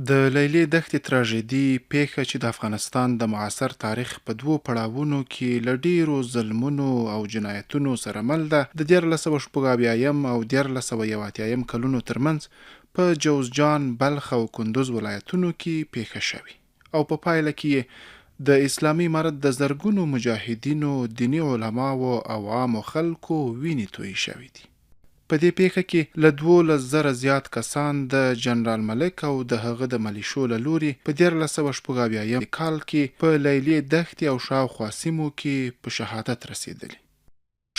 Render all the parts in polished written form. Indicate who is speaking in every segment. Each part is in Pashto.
Speaker 1: د لیلې دښتې تراژیدي پیښه چې د افغانستان د معاصر تاریخ په دوو پړاوونو کې له ډیرو ظلمونو او جنایتونو سره مل ده د 1980 او 1981 کلونو ترمنځ په جوزجان، بلخ او کندوز ولایتونو کې پیښه شوې او په پایله کې د اسلامي امارت د زرګونو مجاهدینو، دیني علماو او عامو خلکو وینې تویې شوې دي. په دې پیښه کې له 12,000 زیات کسان د جنرال ملک او د هغه د ملیشو له لوري په 1980 کال کې په لیلې دښتې او شاوخوا سیمو کې په شهادت رسیدلي.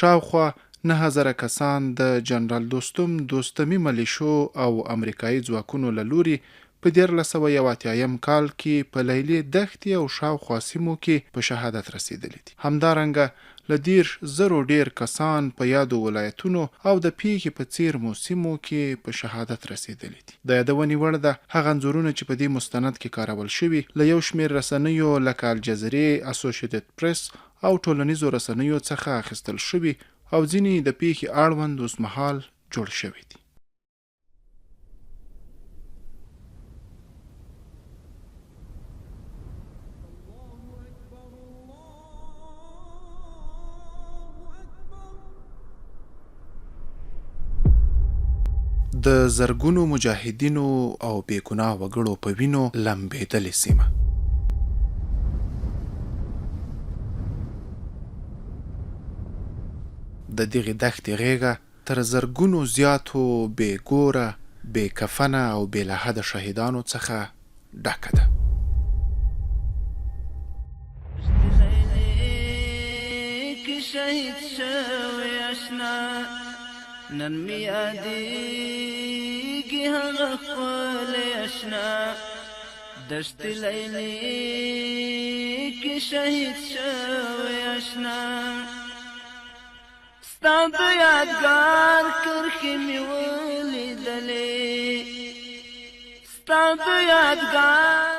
Speaker 1: شاوخوا 9,000 کسان د جنرال دوستمي ملیشو او امریکایي ځواکونو له لوري په 1980 کال کې په لیلې دښتې او شاوخوا سیمو کې په شهادت رسیدلي دي. همدارنګه له 10,000 ډیر کسان په یادو ولایتونو او د پیښې په څیرمو سیمو کې په شهادت رسیدلي دي. د یادونې وړ ده هغه انځورونه چې په دې مستند کې کارول شوي له یو شمېر رسنیو لکه الجزیرې، اسوسییټډ پریس او ټولنیزو رسنیو څخه اخیستل شوي او ځینې د پیښې اړوند اوسمهال جوړ شوي دي. د زرګونو مجاهدینو او بېګناه وګړو په وینو لمبېدلې سیمه. د دغې دښتې غېږه تر زرګونو زیاتو بې ګوره، بې کفنه او بې لحده شهیدانو څخه ډکه ده.
Speaker 2: نن می یادیږي هغه ښکلی اشنا دشت لیلې کې شهید شوی اشنا ستا د یادګار کرښې مې ولیدلې ستا د یادګار